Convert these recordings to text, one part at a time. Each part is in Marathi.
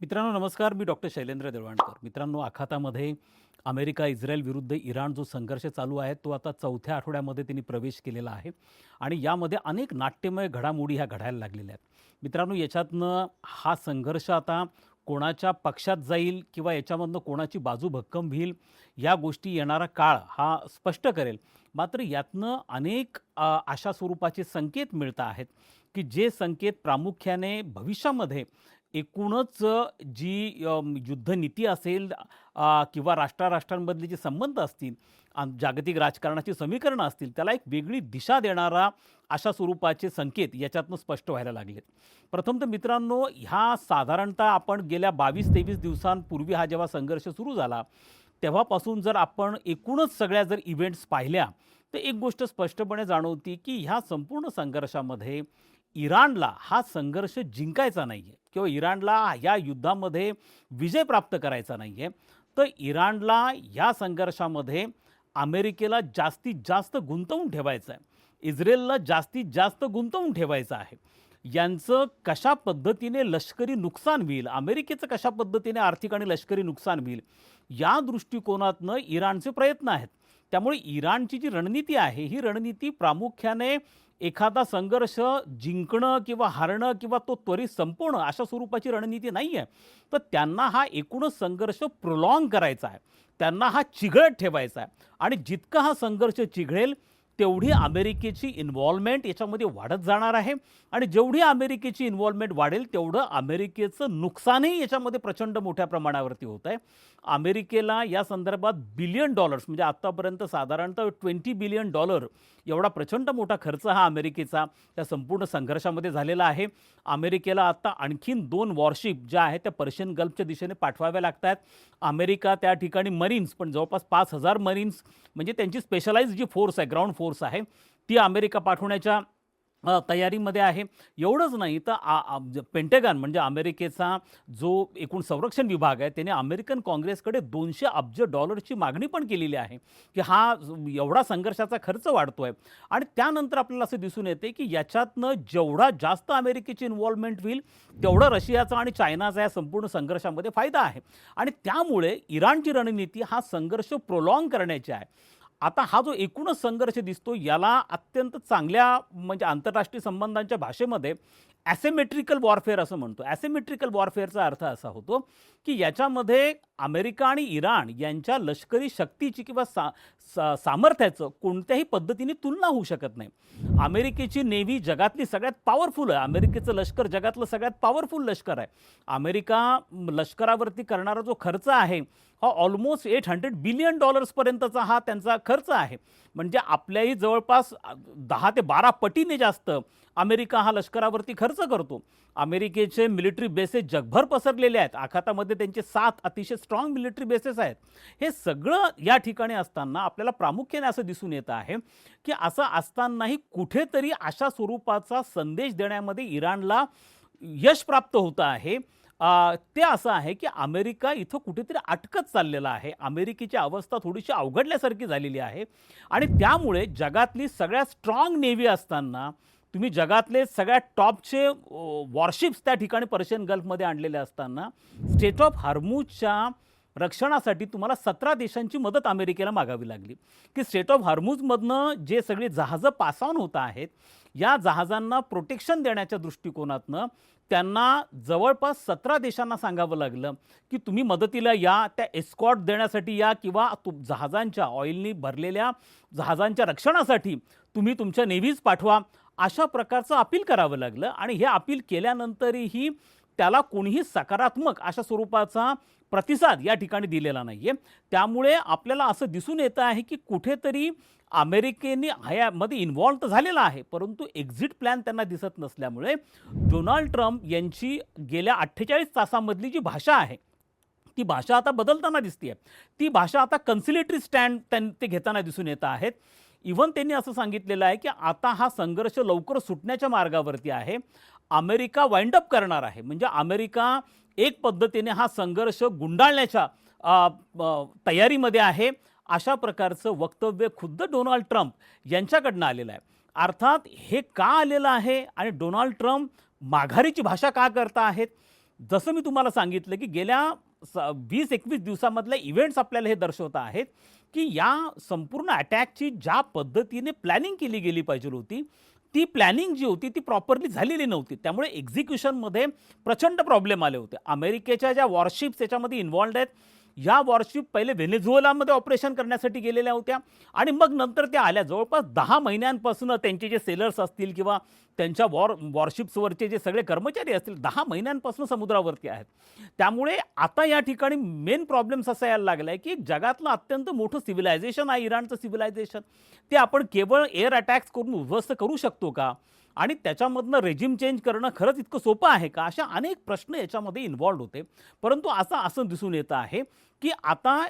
मित्रांनो नमस्कार. मी डॉक्टर शैलेंद्र देवळाणकर. मित्रांनो, आखातामध्ये अमेरिका इस्रायल विरुद्ध इराण जो संघर्ष चालू आहे तो आता चौथ्या आठवड्यामध्ये त्यांनी प्रवेश केलेला आहे आणि यामध्ये अनेक नाट्यमय घडामोडी ह्या घडायला लागलेल्या आहेत. मित्रांनो, याच्यातनं हा संघर्ष आता कोणाच्या पक्षात जाईल किंवा याच्यामधनं कोणाची बाजू भक्कम होईल या गोष्टी येणारा काळ हा स्पष्ट करेल. मात्र यातनं अनेक अशा स्वरूपाचे संकेत मिळत आहेत की जे संकेत प्रामुख्याने भविष्यामध्ये एकूणच जी युद्धनीती असेल किंवा राष्ट्रांमधले जे संबंध असतील, जागतिक राजकारणाची समीकरणं असतील, त्याला एक वेगळी दिशा देणारा अशा स्वरूपाचे संकेत याच्यातनं स्पष्ट व्हायला लागलेत. प्रथम तर मित्रांनो, ह्या साधारणतः आपण गेल्या 22-23 दिवसांपूर्वी हा जेव्हा संघर्ष सुरू झाला, तेव्हापासून जर आपण एकूणच सगळ्या जर इव्हेंट्स पाहिल्या, तर एक गोष्ट स्पष्टपणे जाणवती की ह्या संपूर्ण संघर्षामध्ये इराणला हा संघर्ष जिंकायचा नाही आहे किंवा इराणला या युद्धामध्ये विजय प्राप्त करायचा नाही आहे. तर इराणला या संघर्षामध्ये अमेरिकेला जास्तीत जास्त गुंतवून ठेवायचं आहे. इस्रायलला जास्तीत जास्त गुंतवून ठेवायचं आहे. यांचं कशा पद्धतीने लष्करी नुकसान होईल, अमेरिकेचं कशा पद्धतीने आर्थिक आणि लष्करी नुकसान होईल, या दृष्टिकोनातनं इराणचे प्रयत्न आहेत. त्यामुळे इराणची जी रणनीती आहे, ही रणनीती प्रामुख्याने एखादा संघर्ष जिंकणं किंवा हारणं किंवा तो त्वरित संपवणं अशा स्वरूपाची रणनीती नाही आहे. तर त्यांना हा एकूणच संघर्ष प्रोलॉंग करायचा आहे. त्यांना हा चिघळत ठेवायचा आहे आणि जितका हा संघर्ष चिघळेल तेवढी अमेरिकेची इन्व्हॉल्वमेंट याच्यामध्ये वाढत जाणार आहे आणि जेवढी अमेरिकेची इन्व्हॉल्वमेंट वाढेल तेवढं अमेरिकेचं नुकसानही याच्यामध्ये प्रचंड मोठ्या प्रमाणावरती होत आहे. अमेरिकेला या संदर्भात बिलियन डॉलर्स म्हणजे आत्तापर्यंत साधारणतः $20 बिलियन एवढा प्रचंड मोठा खर्च हा अमेरिकेचा त्या संपूर्ण संघर्षामध्ये झालेला आहे. अमेरिकेला आता आणखीन 2 वॉरशिप ज्या आहेत त्या पर्शियन गल्फच्या दिशेने पाठवाव्या लागत आहेत. अमेरिका त्या ठिकाणी मरीन्स पण जवळपास 5,000 मरीन्स म्हणजे त्यांची स्पेशलाइज्ड जी फोर्स आहे, ग्राउंड फोर्स आहे, ती अमेरिका पाठवण्याच्या तयारीमध्ये आहे. एवढंच नाही तर पेंटॅगन म्हणजे अमेरिकेचा जो एकूण संरक्षण विभाग आहे त्याने अमेरिकन काँग्रेसकडे $200 अब्ज मागणी पण केलेली आहे की हा एवढा संघर्षाचा खर्च वाढतोय. आणि त्यानंतर आपल्याला असं दिसून येते की याच्यातनं जेवढा जास्त अमेरिकेची इन्व्हॉल्वमेंट होईल तेवढा रशियाचा आणि चायनाचा या संपूर्ण संघर्षामध्ये फायदा आहे. आणि त्यामुळे इराणची रणनीती हा संघर्ष प्रोलॉंग करण्याची आहे. आता हा जो एकूणच संघर्ष दिसतो याला अत्यंत चांगल्या म्हणजे आंतरराष्ट्रीय संबंधांच्या भाषेमध्ये ॲसिमेट्रिकल वॉरफेअर असं म्हणतो. ॲसिमेट्रिकल वॉरफेअरचा अर्थ असा होतो की याच्यामध्ये अमेरिका आणि इराण यांच्या लष्करी शक्तीची किंवा सामर्थ्याचं कोणत्याही पद्धतीने तुलना होऊ शकत नाही. अमेरिकेची नेव्ही जगातली सगळ्यात पॉवरफुल आहे. अमेरिकेचं लष्कर जगातलं सगळ्यात पॉवरफुल लष्कर आहे. अमेरिका लष्करावरती करणारा जो खर्च आहे हा ऑलमोस्ट $800 बिलियन पर्यंतचा हा त्यांचा खर्च आहे. म्हणजे आपल्याही जवळपास 10 ते 12 पटीने जास्त अमेरिका हा लष्करावरती खर्च करतो. अमेरिकेचे मिलिटरी बेसेस जगभर पसरलेले आहेत. आखातामध्ये त्यांचे 7 अतिशय स्ट्रॉंग मिलिटरी बेसेस आहेत. हे सगळं या ठिकाणी असताना आपल्याला प्रामुख्याने असं दिसून येतं आहे की असं असतानाही कुठेतरी अशा स्वरूपाचा संदेश देण्यामध्ये इराणला यश प्राप्त होतं आहे. ते असं आहे की अमेरिका इथं कुठेतरी अटकत चाललेला आहे. अमेरिकेची अवस्था थोडीशी अवघडल्यासारखी झालेली आहे आणि त्यामुळे जगातली सगळ्यात स्ट्रॉंग नेव्ही असताना तुम्ही जगातले सगळ्यात टॉपचे वॉरशिप्स त्या ठिकाणी पर्शियन गल्फमध्ये आणलेले असताना स्ट्रेट ऑफ हॉर्मुझच्या रक्षणासाठी तुम्हाला 17 देशांची मदत अमेरिकेला मागावी लागली की स्ट्रेट ऑफ हॉर्मुझमधनं जे सगळी जहाजं पास ऑन होत आहेत या जहाजांना प्रोटेक्शन देण्याच्या दृष्टिकोनातनं त्यांना जवळपास 17 देशांना सांगावं लागलं की तुम्ही मदतीला या, त्या एस्कॉर्ट देण्यासाठी या किंवा जहाजांच्या ऑइलनी भरलेल्या जहाजांच्या रक्षणासाठी तुम्ही तुमच्या नेव्हीज पाठवा. अशा प्रकारचं अपील करावं लागलं आणि हे अपील केल्यानंतरही त्याला कोणीही सकारात्मक अशा स्वरूपाचा प्रतिसाद या ठिकाणी दिलेला नाही आहे. त्यामुळे आपल्याला असं दिसून येतं आहे की कुठेतरी अमेरिकेने ह्यामध्ये इन्व्हॉल्व तर झालेला आहे परंतु एक्झिट प्लॅन त्यांना दिसत नसल्यामुळे डोनाल्ड ट्रम्प यांची गेल्या 48 तासामधली जी भाषा आहे ती भाषा आता बदलताना दिसते. ती भाषा आता कन्सिलेटरी स्टँड ते घेताना दिसून येत आहेत. इव्हन त्यांनी असं सांगितलेलं आहे की आता हा संघर्ष लवकर सुटण्याच्या मार्गावरती आहे. अमेरिका वाइंड अप करणार आहे. म्हणजे अमेरिका एक पद्धतीने हा संघर्ष गुंडाळण्याच्या तयारीमध्ये आहे. अशा प्रकारचं वक्तव्य खुद्द डोनाल्ड ट्रम्प यांच्याकडनं आलेलं आहे. अर्थात हे का आलेलं आहे आणि डोनाल्ड ट्रम्प माघारीची भाषा का करता आहेत जसं मी तुम्हाला सांगितलं, की गेल्या 20-21 दिवसामधले इव्हेंट्स आपल्याला हे दर्शवत आहेत, की या संपूर्ण अटॅकची ज्या पद्धतीने प्लॅनिंग केली गेली पाहिजे होती, ती प्लॅनिंग जी होती ती प्रॉपरली झालेली नव्हती. त्यामुळे एक्झिक्युशनमध्ये प्रचंड प्रॉब्लेम आले होते. अमेरिकेच्या ज्या वॉरशिप्स त्याच्यामध्ये इन्व्हॉल्व्ड आहेत, या वॉरशिप पहिले व्हेनेझुएलामध्ये ऑपरेशन करण्यासाठी गेलेल्या होत्या आणि मग नंतर त्या आल्या. जवळपास 10 महिन्यांपासून त्यांचे जे सेलर्स असतील किंवा त्यांच्या वॉरशिप्सवरचे जे सगळे कर्मचारी असतील 10 महिन्यांपासून समुद्रावरती आहेत. त्यामुळे आता या ठिकाणी मेन प्रॉब्लेम्स असा यायला लागला आहे, की जगातलं अत्यंत मोठं सिव्हिलायझेशन आहे इराणचं सिव्हिलायझेशन. ते आपण केवळ एअर अटॅक्स करून उद्ध्वस्त करू शकतो का? आणि त्याच्यामधनं रेजिम चेंज करणं खरंच इतकं सोपं आहे का? अशा अनेक प्रश्न याच्यामध्ये इन्व्हॉल्व्ड होते. परंतु असं दिसून येतं आहे, की आता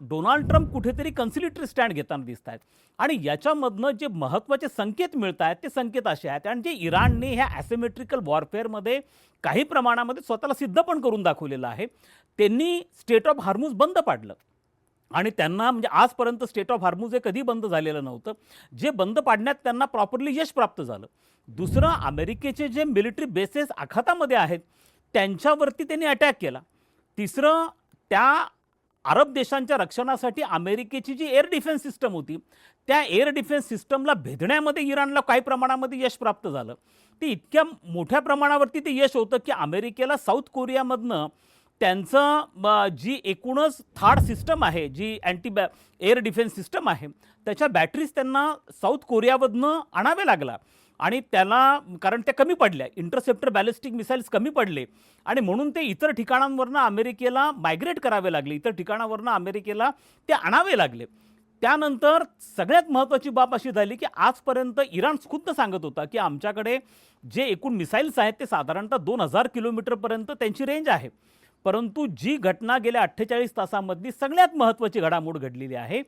डोनाल्ड ट्रम्प कुठेतरी कन्सिलिटरी स्टँड घेताना दिसत आहेत आणि याच्यामधनं जे महत्त्वाचे संकेत मिळत आहेत ते संकेत असे आहेत आणि जे इराणने ह्या ॲसिमेट्रिकल वॉरफेअरमध्ये काही प्रमाणामध्ये स्वतःला सिद्ध पण करून दाखवलेलं आहे. त्यांनी स्टेट ऑफ हार्मुज बंद पाडलं आणि त्यांना म्हणजे आजपर्यंत स्टेट ऑफ हार्मुज हे कधी बंद झालेलं नव्हतं. जे बंद पाडण्यात त्यांना प्रॉपरली यश प्राप्त झालं. दुसरं, अमेरिकेचे जे मिलिटरी बेसेस आखातामध्ये आहेत त्यांच्यावरती त्यांनी अटॅक केला. तिसरं, त्या अरब देशांच्या रक्षणासाठी अमेरिकेची जी एअर डिफेन्स सिस्टम होती त्या एअर डिफेन्स सिस्टमला भेदण्यामध्ये इराणला काही प्रमाणामध्ये यश प्राप्त झालं. ते इतक्या मोठ्या प्रमाणावरती ते यश होतं की अमेरिकेला साऊथ कोरियामधनं त्यांचं जी एकूणच थाड सिस्टम आहे, जी एअर डिफेन्स सिस्टम आहे, त्याच्या बॅटरीज त्यांना साऊथ कोरियामधनं आणावे लागला आणि त्याला कारण त्या कमी पडल्या, इंटरसेप्टर बॅलिस्टिक मिसाईल्स कमी पडले आणि म्हणून ते इतर ठिकाणांवरनं अमेरिकेला मायग्रेट करावे लागले, इतर ठिकाणावरनं अमेरिकेला ते आणावे लागले. त्यानंतर सगळ्यात महत्त्वाची बाब अशी झाली की आजपर्यंत इराण खुद्द सांगत होता की आमच्याकडे जे एकूण मिसाईल्स आहेत ते साधारणतः 2000 किलोमीटरपर्यंत त्यांची रेंज आहे. परंतु जी घटना गेल्या 48 तासांमधली सगळ्यात महत्त्वाची घडामोड घडलेली आहे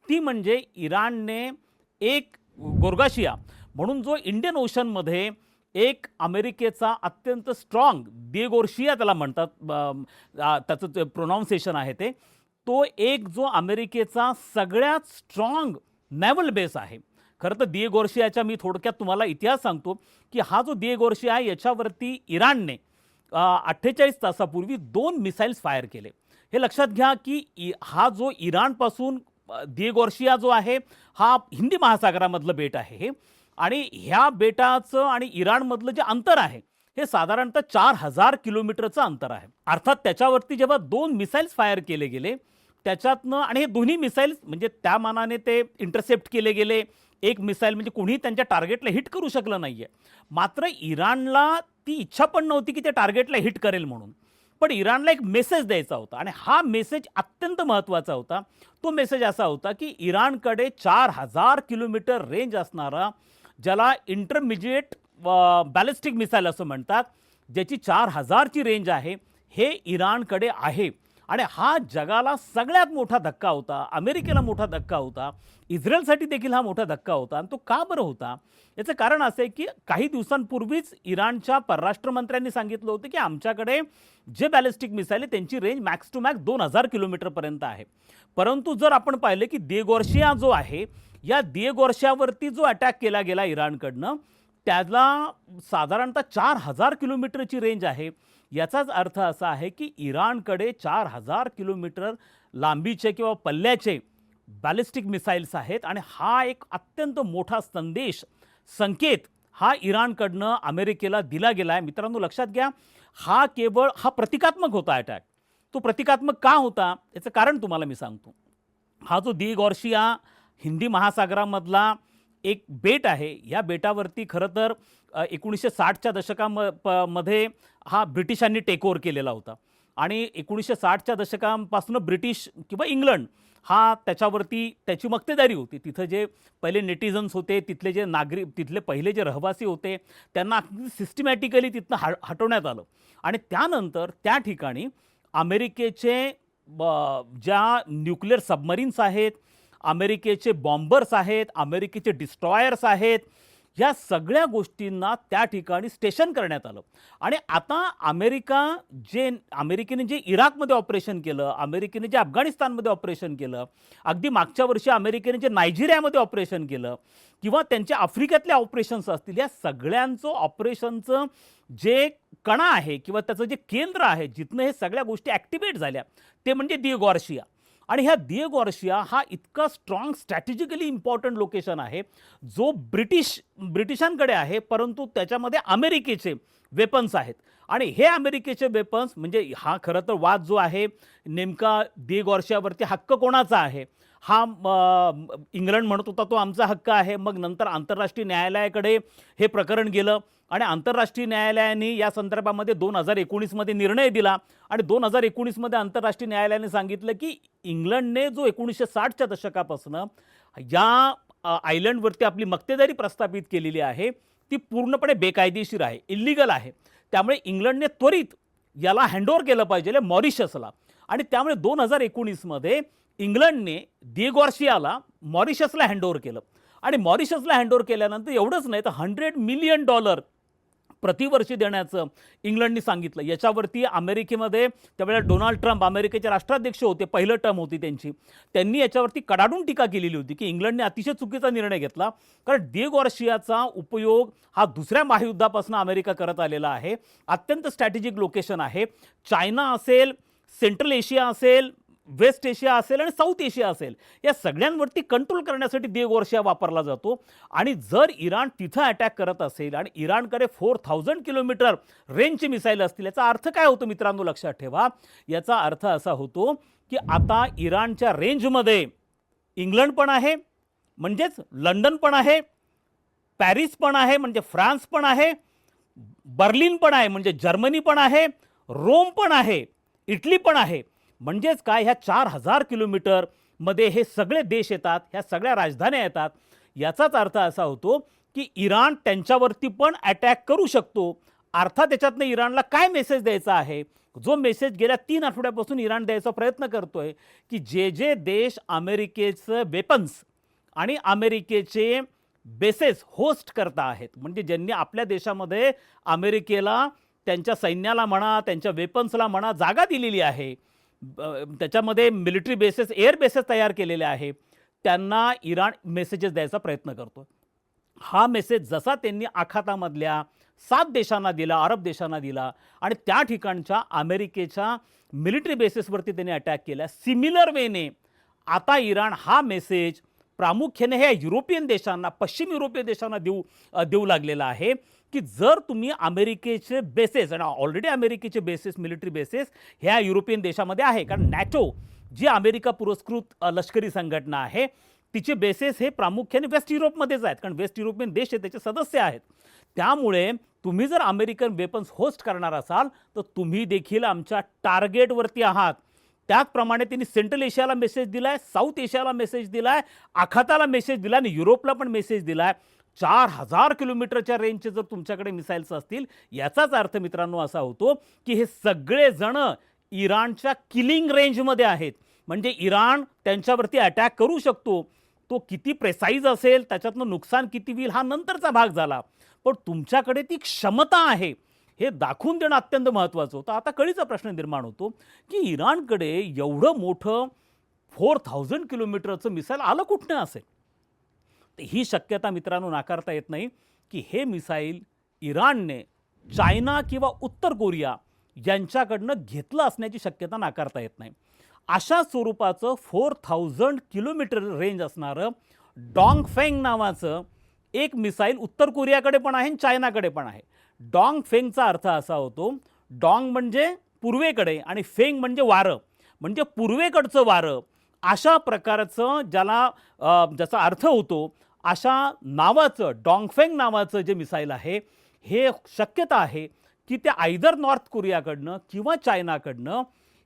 ती म्हणजे इराणने एक गोर्गाशिया म्हणून जो इंडियन ओशनमध्ये एक अमेरिकेचा अत्यंत स्ट्रॉंग दिएगोर्शिया त्याला म्हणतात, त्याचं ते प्रोनाऊन्सिएशन आहे ते, तो एक जो अमेरिकेचा सगळ्यात स्ट्रॉंग नेव्हल बेस आहे. खरं तर दिएगोर्शियाच्या मी थोडक्यात तुम्हाला इतिहास सांगतो की हा जो दिएगोर्शिया आहे याच्यावरती इराणने 48 तासापूर्वी 2 मिसाईल्स फायर केले. हे लक्षात घ्या की हा जो इराणपासून दिएगोर्शिया जो आहे हा हिंदी महासागरामधलं बेट आहे हे, आणि ह्या बेटाचं आणि इराणमधलं जे अंतर आहे हे साधारणतः 4000 किलोमीटरचं अंतर आहे. अर्थात त्याच्यावरती जेव्हा 2 मिसाईल्स फायर केले गेले त्याच्यातनं, आणि हे दोन्ही मिसाईल्स म्हणजे त्या मानाने ते इंटरसेप्ट केले गेले. एक मिसाईल म्हणजे कोणीही त्यांच्या टार्गेटला हिट करू शकलं नाही आहे. मात्र इराणला ती इच्छा पण नव्हती की ते टार्गेटला हिट करेल म्हणून, पण इराणला एक मेसेज द्यायचा होता आणि हा मेसेज अत्यंत महत्त्वाचा होता. तो मेसेज असा होता की इराणकडे 4000 किलोमीटर रेंज असणारा, ज्याला इंटरमिजिएट बॅलिस्टिक मिसाईल असं म्हणतात, ज्याची 4000ची रेंज आहे, हे इराणकडे आहे. आणि हा जगाला सगळ्यात मोठा धक्का होता, अमेरिकेला मोठा धक्का होता, इस्रायलसाठी देखील हा मोठा धक्का होता. आणि तो का बरं होता? याचं कारण असं आहे की काही दिवसांपूर्वीच इराणच्या परराष्ट्र मंत्र्यांनी सांगितलं होतं की आमच्याकडे जे बॅलिस्टिक मिसाईल आहे त्यांची रेंज मॅक्स टू मॅक्स 2000 किलोमीटरपर्यंत आहे. परंतु जर आपण पाहिलं की दिएगोर्शिया जो आहे, या दिएगोर्शियावरती जो अटॅक केला गेला इराणकडनं, त्याला साधारणतः 4000 किलोमीटरची रेंज आहे. याचाच अर्थ असा आहे की इराणकडे 4000 किलोमीटर लांबीचे किंवा पल्ल्याचे बॅलिस्टिक मिसाईल्स आहेत आणि हा एक अत्यंत मोठा संकेत हा इराणकडनं अमेरिकेला दिला गेला आहे. मित्रांनो लक्षात घ्या, हा प्रतिकात्मक होता अटॅक. तो प्रतिकात्मक का होता याचं कारण तुम्हाला मी सांगतो. हा जो दिएगोर्शिया हिंदी महासागरामधला एक बेट आहे, या बेटावरती खरं तर 1960च्या दशकामध्ये हा ब्रिटिशांनी टेक ओव्हर केलेला होता आणि 1960च्या दशकांपासून ब्रिटिश किंवा इंग्लंड हा त्याच्यावरती त्याची मक्तेदारी होती. तिथं जे पहिले नेटिझन्स होते, तिथले जे नागरिक, तिथले पहिले जे रहिवासी होते, त्यांना सिस्टमॅटिकली तिथनं हटवण्यात आलं आणि त्यानंतर त्या ठिकाणी अमेरिकेचे ज्या न्यूक्लिअर सबमरीन्स आहेत, अमेरिकेचे बॉम्बर्स आहेत, अमेरिकेचे डिस्ट्रॉयर्स आहेत, या सगळ्या गोष्टींना त्या ठिकाणी स्टेशन करण्यात आलं. आणि आता अमेरिकेने जे इराकमध्ये ऑपरेशन केलं, अमेरिकेने जे अफगाणिस्तानमध्ये ऑपरेशन केलं, अगदी मागच्या वर्षी अमेरिकेने जे नायजेरियामध्ये ऑपरेशन केलं किंवा त्यांच्या आफ्रिकेतल्या ऑपरेशन्स असतील, या सगळ्यांचं ऑपरेशनचं जे कणा आहे किंवा त्याचं जे केंद्र आहे जिथनं हे सगळ्या गोष्टी ॲक्टिवेट झाल्या ते म्हणजे दिएगो गार्सिया. आणि ह्या दिएगो गार्सिया हा इतका स्ट्रॉंग स्ट्रॅटेजिकली इम्पॉर्टंट लोकेशन आहे जो ब्रिटिशांकडे आहे, परंतु त्याच्यामध्ये अमेरिकेचे वेपन्स आहेत. आणि हे अमेरिकेचे वेपन्स म्हणजे हा खरं तर वाद जो आहे नेमका दिएगो गार्सियावरती हक्क कोणाचा आहे, हा इंग्लंड म्हणत होता तो आमचा हक्क आहे. मग नंतर आंतरराष्ट्रीय न्यायालयाकडे हे प्रकरण गेलं आणि आंतरराष्ट्रीय न्यायालयाने या संदर्भामध्ये 2019मध्ये निर्णय दिला. आणि 2019मध्ये आंतरराष्ट्रीय न्यायालयाने सांगितलं की इंग्लंडने जो 1960च्या दशकापासून या आयलंडवरती आपली मक्तेदारी प्रस्थापित केलेली आहे ती पूर्णपणे बेकायदेशीर आहे, इल्लीगल आहे. त्यामुळे इंग्लंडने त्वरित याला हँडओव्हर केलं पाहिजे मॉरिशसला. आणि त्यामुळे 2019मध्ये इंग्लंडने दिएगो गार्सियाला मॉरिशसला हँडओव्हर केलं. आणि मॉरिशसला हँडओव्हर केल्यानंतर एवढंच नाही तर $100 मिलियन प्रतिवर्षी देण्याचं इंग्लंडने सांगितलं. याच्यावरती अमेरिकेमध्ये त्यावेळेला डोनाल्ड ट्रम्प अमेरिकेचे राष्ट्राध्यक्ष होते, पहिलं टर्म होती त्यांनी याच्यावरती कडाडून टीका केलेली होती की इंग्लंडने अतिशय चुकीचा निर्णय घेतला. कारण दिएगो गार्सियाचा उपयोग हा दुसऱ्या महायुद्धापासून अमेरिका करत आलेला आहे. अत्यंत स्ट्रॅटेजिक लोकेशन आहे. चायना असेल, सेंट्रल एशिया असेल, वेस्ट एशिया असेल आणि साऊथ एशिया असेल, या सगळ्यांवरती कंट्रोल करण्यासाठी दिएगो गार्सिया वापरला जातो. आणि जर इराण तिथं अटॅक करत असेल आणि इराणकडे 4000 किलोमीटर रेंजची मिसाईल असतील, याचा अर्थ काय होतो मित्रांनो लक्षात ठेवा. याचा अर्थ असा होतो की आता इराणच्या रेंजमध्ये इंग्लंड पण आहे म्हणजेच लंडन पण आहे, पॅरिस पण आहे म्हणजे फ्रान्स पण आहे, बर्लिन पण आहे म्हणजे जर्मनी पण आहे, रोम पण आहे, इटली पण आहे. म्हणजेच काय, ह्या 4000 किलोमीटरमध्ये हे सगळे देश येतात, ह्या सगळ्या राजधान्या येतात. याचाच अर्थ असा होतो की इराण त्यांच्यावरती पण अटॅक करू शकतो. अर्थात त्याच्यातनं इराणला काय मेसेज द्यायचा आहे, जो मेसेज गेल्या 3 आठवड्यापासून इराण द्यायचा प्रयत्न करतोय की जे देश अमेरिकेचं वेपन्स आणि अमेरिकेचे बेसेस होस्ट करता आहेत, म्हणजे ज्यांनी आपल्या देशामध्ये अमेरिकेला त्यांच्या सैन्याला म्हणा, त्यांच्या वेपन्सला म्हणा जागा दिलेली आहे, त्याच्यामध्ये मिलिटरी बेसेस, एअर बेसेस तयार केलेले आहे, त्यांना इराण मेसेजेस द्यायचा प्रयत्न करतो. हा मेसेज जसा त्यांनी आखातामधल्या 7 देशांना दिला, अरब देशांना दिला आणि त्या ठिकाणच्या अमेरिकेच्या मिलिटरी बेसेसवरती त्यांनी अटॅक केला, सिमिलर वेने आता इराण हा मेसेज प्रामुख्याने ह्या युरोपियन देशांना, पश्चिम युरोपियन देशांना देऊ लागलेला आहे की जर तुम्ही अमेरिकेचे बेसेस, आणि ऑलरेडी अमेरिकेचे बेसेस, मिलिटरी बेसेस ह्या युरोपियन देशामध्ये आहे, कारण नॅटो जी अमेरिका पुरस्कृत लष्करी संघटना आहे तिचे बेसेस हे प्रामुख्याने वेस्ट युरोपमध्येच आहेत, कारण वेस्ट युरोपियन देश हे त्याचे सदस्य आहेत. त्यामुळे तुम्ही जर अमेरिकन वेपन्स होस्ट करणार असाल तर तुम्ही देखील आमच्या टार्गेटवरती आहात. त्याचप्रमाणे त्यांनी सेंट्रल एशियाला मेसेज दिलाय, साऊथ एशियाला मेसेज दिलाय, आखाताला मेसेज दिला आणि युरोपला पण मेसेज दिलाय. 4000 किलोमीटरच्या रेंजचे जर तुमच्याकडे मिसाईल्स असतील, याचाच अर्थ मित्रांनो असा होतो की हे सगळे जण इराणच्या किलिंग रेंजमध्ये आहेत. म्हणजे इराण त्यांच्यावरती अटॅक करू शकतो. तो किती प्रेसाईज असेल, त्याच्यातनं नुकसान किती होईल हा नंतरचा भाग झाला, पण तुमच्याकडे ती क्षमता आहे हे दाखवून देणं अत्यंत महत्त्वाचं होतं. आता कळीचा प्रश्न निर्माण होतो की इराणकडे एवढं मोठं 4000 किलोमीटरचं मिसाईल आलं कुठनं असेल. ही शक्यता मित्रांनो नाकारता येत नाही की हे मिसाईल इराणने चायना किंवा उत्तर कोरिया यांच्याकडनं घेतलं असण्याची शक्यता नाकारता येत नाही. अशा स्वरूपाचं 4000 किलोमीटर रेंज असणारं डॉंगफेंग नावाचं एक मिसाईल उत्तर कोरियाकडे पण आहे आणि चायनाकडे पण आहे. डॉंगफेंगचा अर्थ असा होतो, डॉंग म्हणजे पूर्वेकडे आणि फेंग म्हणजे वारं, म्हणजे पूर्वेकडचं वारं, अशा प्रकारचं ज्याचा अर्थ होतो अशा नावाचं डॉंगफेंग नावाचं जे मिसाईल आहे हे शक्यता आहे की ते आयदर नॉर्थ कोरियाकडनं किंवा चायनाकडनं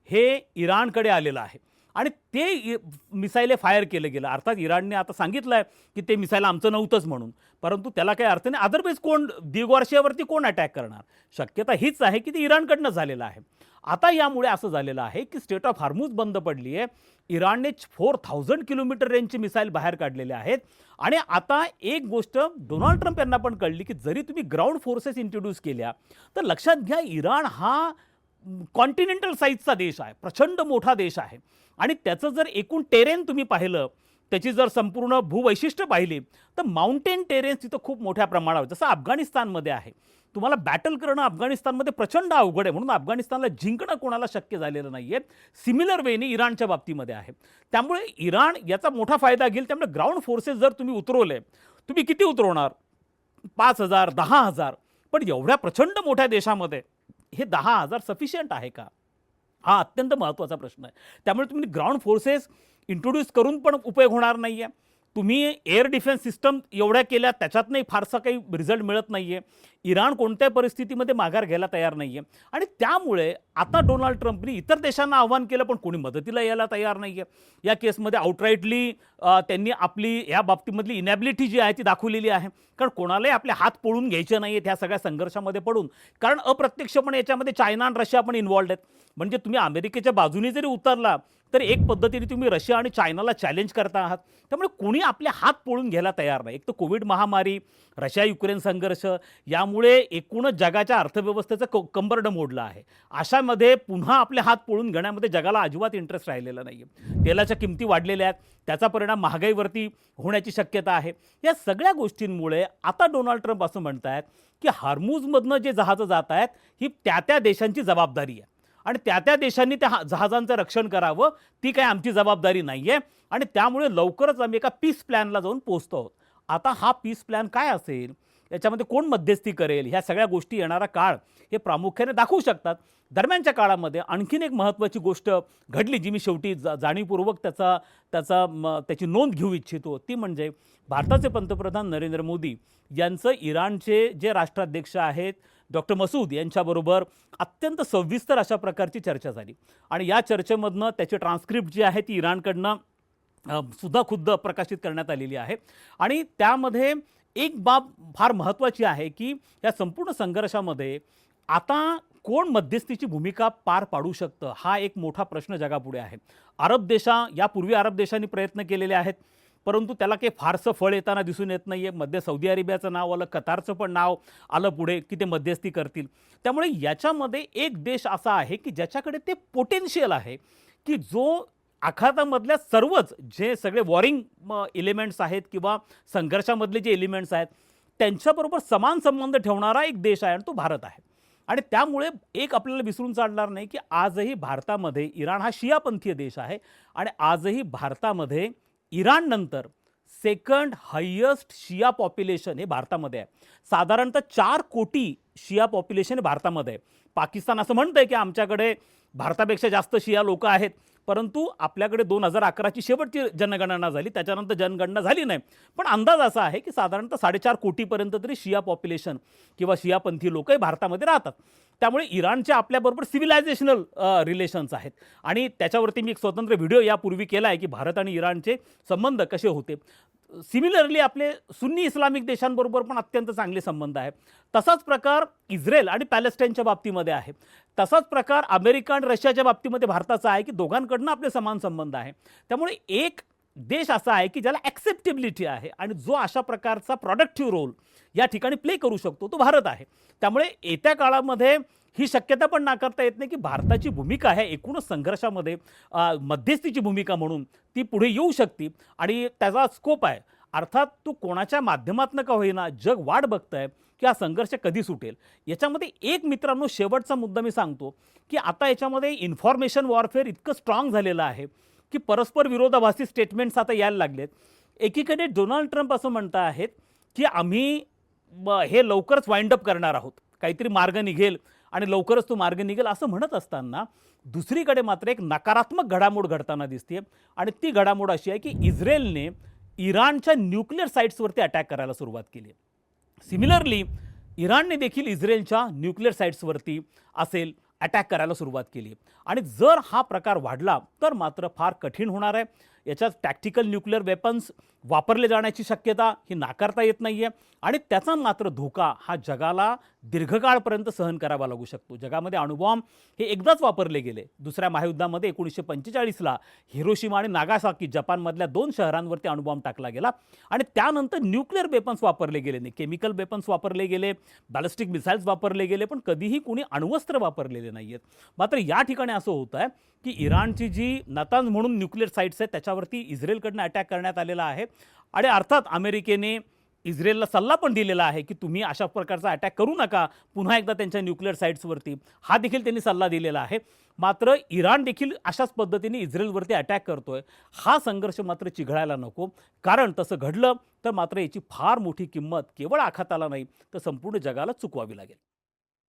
हे इराणकडे आलेलं आहे आणि ते मिसाईल फायर केलं गेलं. अर्थात इराणने आता सांगितलं आहे की ते मिसाईल आमचं नव्हतंच म्हणून, परंतु त्याला काही अर्थ नाही. अदरवाईज कोण दिएगो गार्सियावरती कोण अटॅक करणार, शक्यता हीच आहे की ते इराणकडनं झालेलं आहे. आता यामुळे असं झालेलं आहे की स्ट्रेट ऑफ हार्मुज बंद पडली आहे. इराणने 4000 किलोमीटर रेंजचे मिसाईल बाहेर काढलेले आहेत. आणि आता एक गोष्ट डोनाल्ड ट्रम्प यांना पण कळली की जरी तुम्ही ग्राउंड फोर्सेस इंट्रोड्यूस केल्या तर लक्षात घ्या, इराण हा कॉन्टिनेंटल साईजचा देश आहे, प्रचंड मोठा देश आहे. आणि त्याचं जर एकूण टेरेन तुम्ही पाहिलं, त्याची जर संपूर्ण भूवैशिष्ट्य पाहिली तर माउंटेन टेरेन्स तिथं खूप मोठ्या प्रमाणावर, जसं अफगाणिस्तानमध्ये आहे. तुम्हाला बॅटल करणं अफगाणिस्तानमध्ये प्रचंड अवघड आहे, म्हणून अफगाणिस्तानला जिंकणं कोणाला शक्य झालेलं नाही आहे. सिमिलर वेने इराणच्या बाबतीमध्ये आहे. त्यामुळे इराण याचा मोठा फायदा घेईल. त्यामुळे ग्राउंड फोर्सेस जर तुम्ही उतरवले, तुम्ही किती उतरवणार? 5000, 10,000. पण एवढ्या प्रचंड मोठ्या देशामध्ये हे 10,000 सफिशियंट आहे का? हा अत्यंत महत्त्वाचा प्रश्न आहे. त्यामुळे तुम्ही ग्राउंड फोर्सेस इंट्रोड्यूस करून पण उपयोग होणार नाही आहे. तुम्ही एअर डिफेन्स सिस्टम एवढ्या केल्या, त्याच्यातनंही फारसा काही रिझल्ट मिळत नाही आहे. इराण कोणत्याही परिस्थितीमध्ये माघार घ्यायला तयार नाही आहे. आणि त्यामुळे आता डोनाल्ड ट्रम्पनी इतर देशांना आव्हान केलं, पण कोणी मदतीला यायला तयार नाही आहे. या केसमध्ये आउटराईटली त्यांनी आपली या बाबतीमधली इनॅबिलिटी जी आहे ती दाखवलेली आहे. कारण कोणालाही आपले हात पळून घ्यायचे नाही आहेत ह्या सगळ्या संघर्षामध्ये पडून. कारण अप्रत्यक्षपणे याच्यामध्ये चायना आणि रशिया पण इन्व्हॉल्ड आहेत. म्हणजे तुम्ही अमेरिकेच्या बाजूने जरी उतरला तर एक पद्धतीने तुम्ही रशिया आणि चायनाला चॅलेंज करता आहात. त्यामुळे कोणी आपले हात पळून घ्यायला तयार नाही. एक तर कोविड महामारी, रशिया युक्रेन संघर्ष, यामुळे एकूणच जगाच्या अर्थव्यवस्थेचं कंबरडं मोडलं आहे. अशामध्ये पुन्हा आपले हात पळून घेण्यामध्ये जगाला अजिबात इंटरेस्ट राहिलेला नाही आहे. तेलाच्या किमती वाढलेल्या आहेत, त्याचा परिणाम महागाईवरती होण्याची शक्यता आहे. या सगळ्या गोष्टींमुळे आता डोनाल्ड ट्रम्प असं म्हणत आहेत की हार्मुजमधनं जे जहाजं जात आहेत ही त्या देशांची जबाबदारी आहे. आणि त्या देशांनी त्या जहाजांचं रक्षण करावं, ती काय आमची जबाबदारी नाही आहे. आणि त्यामुळे लवकरच आम्ही एका पीस प्लॅनला जाऊन पोहोचतो आहोत. आता हा पीस प्लॅन काय असेल, याच्यामध्ये कोण मध्यस्थी करेल, ह्या सगळ्या गोष्टी येणारा काळ हे प्रामुख्याने दाखवू शकतात. दरम्यानच्या काळामध्ये आणखीन एक महत्त्वाची गोष्ट घडली, जी मी शेवटी जाणीवपूर्वक त्याची नोंद घेऊ इच्छितो. ती म्हणजे भारताचे पंतप्रधान नरेंद्र मोदी यांचं इराणचे जे राष्ट्राध्यक्ष आहेत डॉक्टर मसूद यांच्याबरोबर अत्यंत सविस्तर अशा प्रकारची चर्चा झाली. आणि या चर्चेमधनं त्याची ट्रान्स्क्रिप्ट जी आहे ती इराणकडनं सुद्धा खुद्द प्रकाशित करण्यात आलेली आहे. आणि त्यामध्ये एक बाब फार महत्त्वाची आहे की या संपूर्ण संघर्षामध्ये आता कोण मध्यस्थीची भूमिका पार पाडू शकतं, हा एक मोठा प्रश्न जगापुढे आहे. यापूर्वी अरब देशांनी प्रयत्न केलेले आहेत, परंतु त्याला काही फारसं फळ येताना दिसून येत नाही आहे. मध्ये सौदी अरेबियाचं नाव आलं, कतारचं पण नाव आलं पुढे की ते मध्यस्थी करतील. त्यामुळे याच्यामध्ये एक देश असा आहे की ज्याच्याकडे ते पोटेन्शियल आहे की जो आखातामधल्या सर्वच जे सगळे वॉरिंग एलिमेंट्स आहेत किंवा संघर्षामधले जे एलिमेंट्स आहेत त्यांच्याबरोबर समान संबंध ठेवणारा एक देश आहे, आणि तो भारत आहे. आणि त्यामुळे एक आपल्याला विसरून चालणार नाही की आजही भारतामध्ये इराण हा शियापंथीय देश आहे. आणि आजही भारतामध्ये इराण नंतर सेकंड हायेस्ट शिया पॉप्युलेशन हे भारतामध्ये आहे. साधारणतः 4 कोटी शिया पॉप्युलेशन हे भारतामध्ये आहे. पाकिस्तान असं म्हणतंय की आमच्याकडे भारतापेक्षा जास्त शिया लोक आहेत, परंतु आपल्याकडे 2011ची शेवटची जनगणना झाली, त्याच्यानंतर जनगणना झाली नाही. पण अंदाज असा आहे की साधारणतः 4.5 कोटीपर्यंत तरी शिया पॉप्युलेशन किंवा शियापंथी लोक हे भारतामध्ये राहतात. त्यामुळे इराणच्या आपल्याबरोबर सिव्हिलायझेशनल रिलेशन्स आहेत. आणि त्याच्यावरती मी एक स्वतंत्र व्हिडिओ यापूर्वी केला आहे की भारत आणि इराणचे संबंध कसे होते. सिमिलरली आपले सुन्नी इस्लामिक देशांबरोबर पण अत्यंत चांगले संबंध आहेत. तसाच प्रकार इस्रायल आणि पॅलेस्टाईनच्या बाबतीमध्ये आहे. तसाच प्रकार अमेरिका आणि रशियाच्या बाबतीमध्ये भारताचा आहे की दोघांकडनं आपले समान संबंध आहे. त्यामुळे एक देश असा आहे की ज्याला ॲक्सेप्टेबिलिटी आहे आणि जो अशा प्रकारचा प्रोडक्टिव्ह रोल या ठिकाणी प्ले करू शकतो तो भारत आहे. त्यामुळे येत्या काळामध्ये ही शक्यता पण नाकारता येत नाही की भारताची भूमिका आहे एकूणच संघर्षामध्ये मध्यस्थीची भूमिका म्हणून ती पुढे येऊ शकते आणि त्याचा स्कोप आहे. अर्थात तो कोणाच्या माध्यमातून का होईना जग वाट बघतंय की हा संघर्ष कधी सुटेल. याच्यामध्ये एक मित्रांनो शेवटचा मुद्दा मी सांगतो की आता याच्यामध्ये इन्फॉर्मेशन वॉरफेअर इतकं स्ट्रॉंग झालेलं आहे की परस्पर विरोधाभासी स्टेटमेंट्स आता यायला लागलेत. एकीकडे डोनाल्ड ट्रम्प असं म्हणत आहेत की आम्ही हे लवकरच वाइंड अप करणार आहोत, काहीतरी मार्ग निघेल आणि लवकरच तो मार्ग निघेल असं म्हणत असताना दुसरीकडे मात्र एक नकारात्मक घडामोड घडताना दिसते. आणि ती घडामोड अशी आहे की इस्रायलने इराणच्या न्यूक्लिअर साईट्सवरती अटॅक करायला सुरुवात केली. सिमिलरली इराणने देखील इस्रायलच्या न्यूक्लिअर साईट्सवरती असेल अटॅक करायला सुरुवात केली. आणि जर हा प्रकार वाढला तर मात्र फार कठीण होणार आहे. याच्यात टॅक्टिकल न्यूक्लिअर वेपन्स वापरले जाण्याची शक्यता ही नाकारता येत नाही आहे आणि त्याचा मात्र धोका हा जगाला दीर्घकाळपर्यंत सहन करावा लागू शकतो. जगामध्ये अणुबॉम्ब हे एकदाच वापरले गेले. दुसऱ्या महायुद्धामध्ये 1945ला हिरोशिमा आणि नागासाकी जपानमधल्या 2 शहरांवरती अणुबॉम्ब टाकला गेला आणि त्यानंतर न्यूक्लिअर वेपन्स वापरले गेले नाही. केमिकल वेपन्स वापरले गेले, बॅलिस्टिक मिसाईल्स वापरले गेले, पण कधीही कुणी अण्वस्त्र वापरलेले नाही आहेत. मात्र या ठिकाणी असं होतं आहे की इराणची जी नतांज म्हणून न्यूक्लिअर साईट्स आहेत त्याच्यावरती इस्रायलकडनं अटॅक करण्यात आलेला आहे आणि अर्थात अमेरिकेने इस्रायलला सल्ला पण दिलेला आहे की तुम्ही अशा प्रकारचा अटॅक करू नका पुन्हा एकदा त्यांच्या न्यूक्लिअर साईट्सवरती, हा देखील त्यांनी सल्ला दिलेला आहे. मात्र इराण देखील अशाच पद्धतीने इस्रायलवरती अटॅक करतोय. हा संघर्ष मात्र चिघळायला नको, कारण तसं घडलं तर मात्र याची फार मोठी किंमत केवळ आखाताला नाही तर संपूर्ण जगाला चुकवावी लागेल.